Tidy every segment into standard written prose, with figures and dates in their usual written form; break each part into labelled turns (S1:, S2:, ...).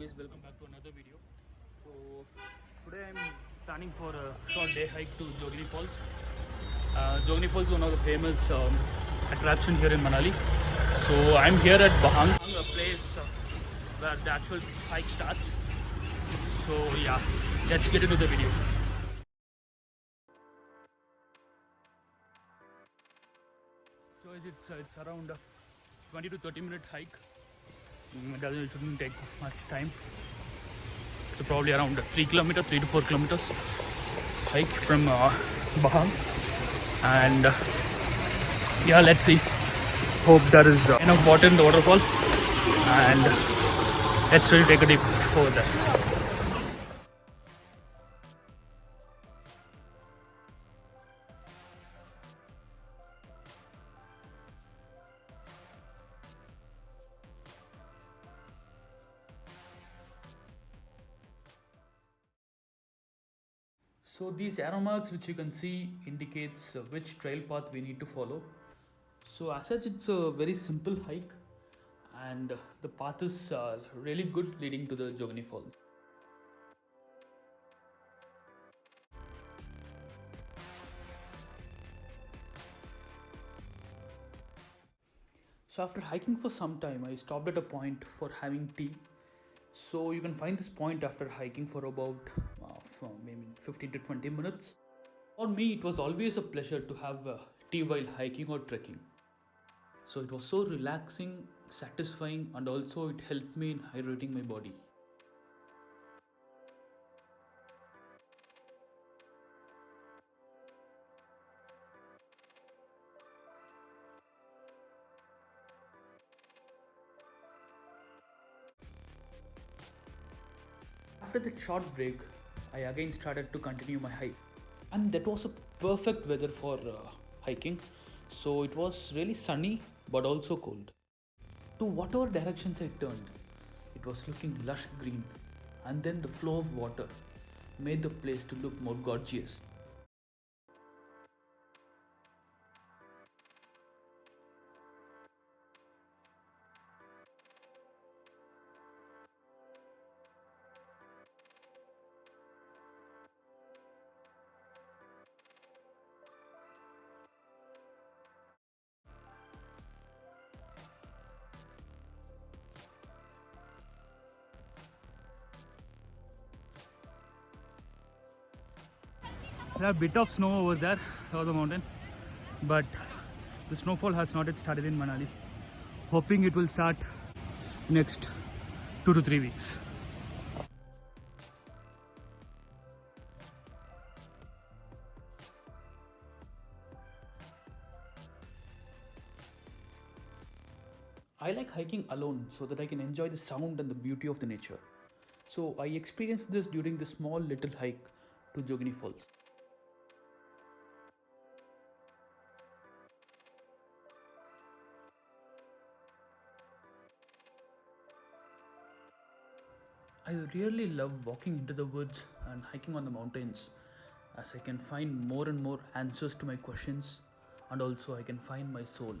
S1: guys, welcome back to another video. So today I'm planning for a short day hike to Jogini Falls. Jogini Falls is one of the famous attraction here in Manali. So I'm here at Bahang, a place where the actual hike starts. So yeah, let's get into the video. So it's around 20 to 30 minute hike. It shouldn't take much time. So probably around 3 to 4 kilometers hike from Bahang. And yeah, let's see. Hope there is enough water in the waterfall. And let's really take a dip over there. So these arrow marks which you can see indicates which trail path we need to follow. So as such, it's a very simple hike, and the path is really good, leading to the Jogini Falls. So after hiking for some time, I stopped at a point for having tea. So you can find this point after hiking for about maybe 15 to 20 minutes. For me, it was always a pleasure to have tea while hiking or trekking. So it was so relaxing, satisfying, and also it helped me in hydrating my body. After that short break, I again started to continue my hike, and that was a perfect weather for hiking. So it was really sunny but also cold. To whatever directions I turned, it was looking lush green, and then the flow of water made the place to look more gorgeous. There are a bit of snow over there, over the mountain, but the snowfall has not yet started in Manali. Hoping it will start next 2 to 3 weeks. I like hiking alone so that I can enjoy the sound and the beauty of the nature. So I experienced this during the small little hike to Jogini Falls. I really love walking into the woods and hiking on the mountains, as I can find more and more answers to my questions, and also I can find my soul.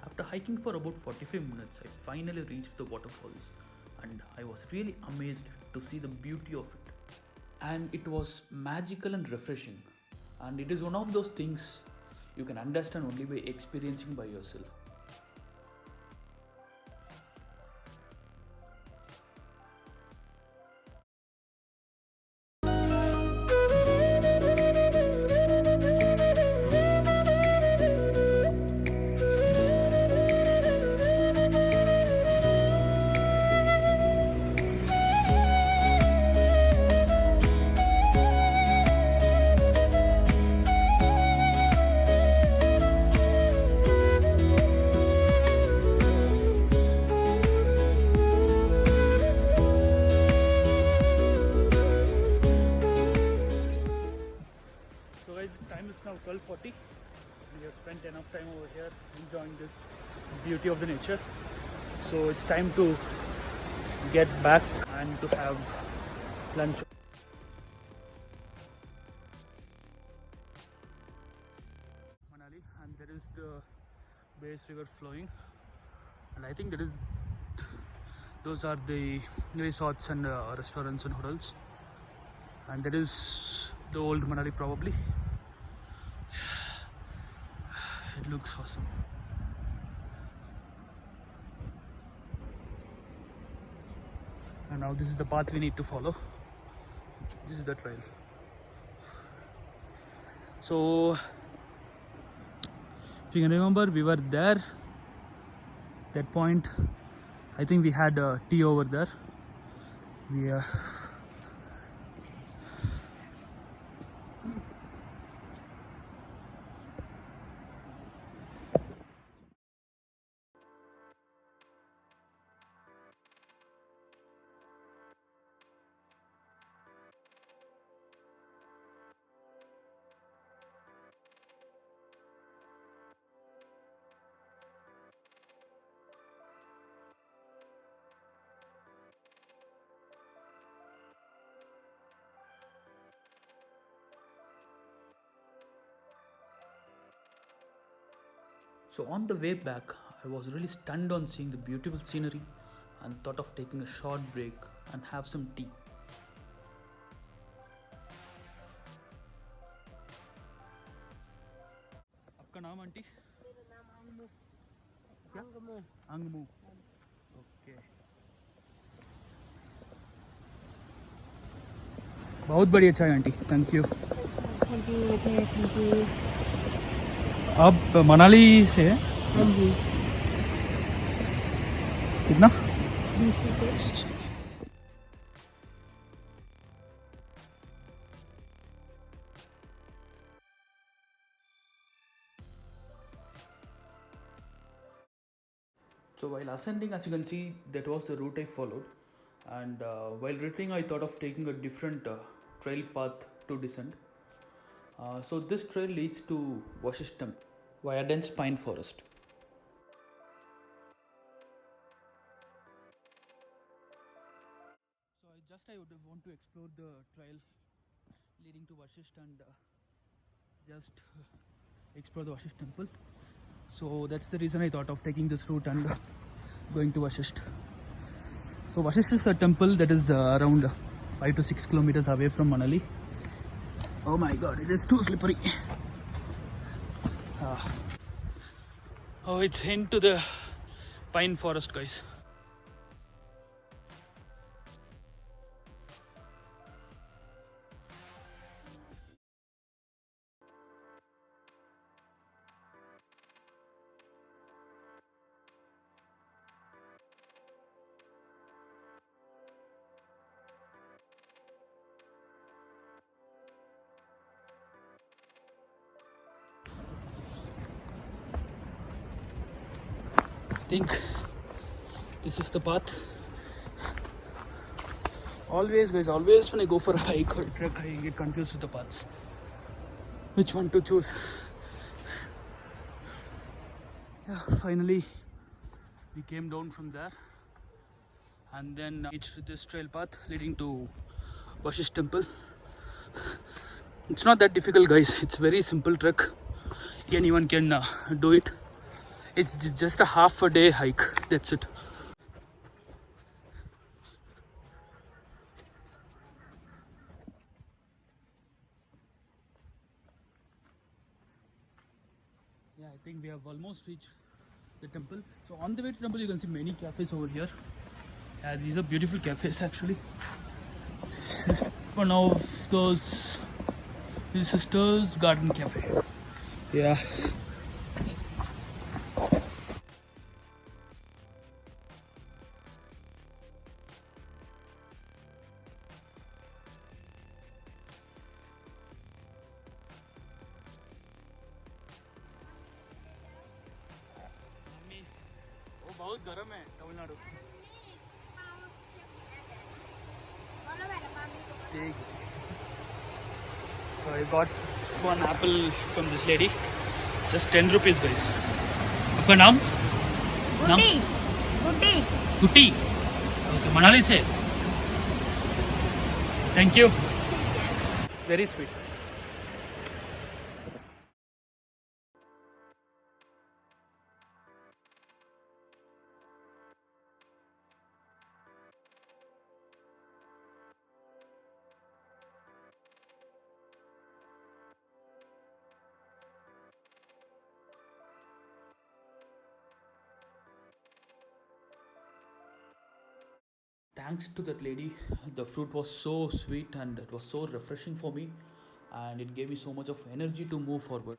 S1: After hiking for about 45 minutes, I finally reached the waterfalls, and I was really amazed to see the beauty of it. And it was magical and refreshing, and it is one of those things you can understand only by experiencing by yourself. this beauty of the nature. So it's time to get back and to have lunch. Manali, and there is the Bass River flowing, and I think those are the resorts and restaurants and hotels, and that is the old Manali probably. It looks awesome. And now this is the path we need to follow. This is the trail. So if you can remember, we were there. That point, I think we had tea over there. We So on the way back, I was really stunned on seeing the beautiful scenery and thought of taking a short break and have some tea. आपका नाम aunty?
S2: मेरा नाम अंगमू।
S1: क्या?
S2: Angmu.
S1: Angmu. Okay. बहुत बढ़िया चाय aunty, thank you.
S2: Thank you, thank you.
S1: आप मनाली से हैं?
S2: हाँ जी।
S1: कितना?
S2: 20 रुपये।
S1: So while ascending, as you can see, that was the route I followed, and while returning I thought of taking a different trail path to descend. So this trail leads to Vashisht Temple via dense pine forest. So I would want to explore the trail leading to Vashisht and just explore the Vashisht Temple. So that's the reason I thought of taking this route and going to Vashisht. So Vashisht is a temple that is around 5 to 6 kilometers away from Manali. Oh my god, it is too slippery. Oh, it's into the pine forest, guys. I think this is the path. Always guys, always when I go for a hike or trek, I get confused with the paths. Which one to choose? Yeah, finally we came down from there and then reached this trail path leading to Vashisht Temple. It's not that difficult guys, it's very simple trek. Anyone can do it. It's just a half a day hike, that's it. Yeah, I think we have almost reached the temple. So on the way to temple you can see many cafes over here. Yeah, these are beautiful cafes actually. This is one of those Sisters Garden Cafe. Yeah. बहुत गर्म है तमिलनाडु। ठीक। So I got one apple from this lady, just 10 rupees guys. आपका नाम? नाम?
S2: गुड्डी गुड्डी
S1: गुट्टी। Okay, Manali से। Thank you. Very sweet. Thanks to that lady, the fruit was so sweet and it was so refreshing for me, and it gave me so much of energy to move forward.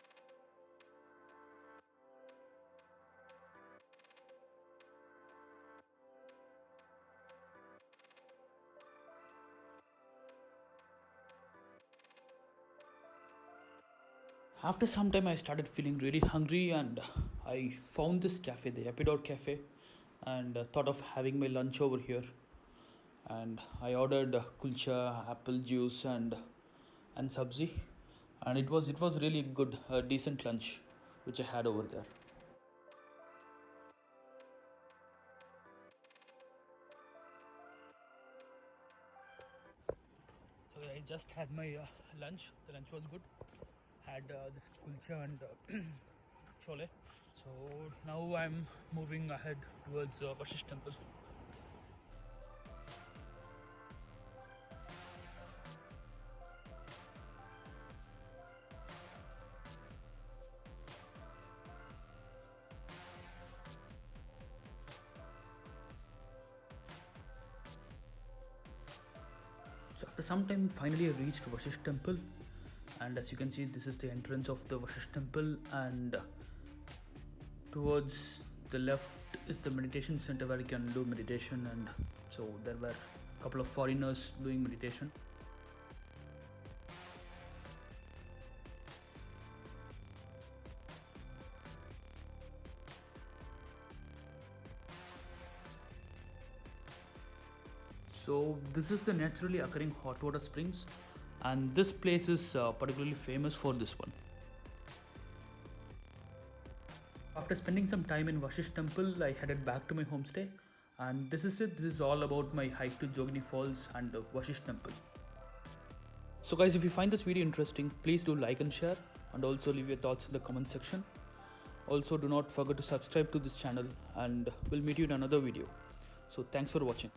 S1: After some time, I started feeling really hungry, and I found this cafe, the Epidor Cafe, and thought of having my lunch over here. And I ordered kulcha, apple juice, and sabzi, and it was really good, decent lunch, which I had over there. So I just had my lunch. The lunch was good. Had this kulcha and chole. So now I'm moving ahead towards Vashish Temple. So after some time, finally I reached Vashish Temple, and as you can see, this is the entrance of the Vashish Temple, and towards the left is the meditation center where you can do meditation, and so there were a couple of foreigners doing meditation. So this is the naturally occurring hot water springs, and this place is particularly famous for this one. After spending some time in Vashish Temple, I headed back to my homestay, and this is it. This is all about my hike to Jogini Falls and Vashish Temple. So guys, if you find this video interesting, please do like and share, and also leave your thoughts in the comment section. Also, do not forget to subscribe to this channel, and we'll meet you in another video. So thanks for watching.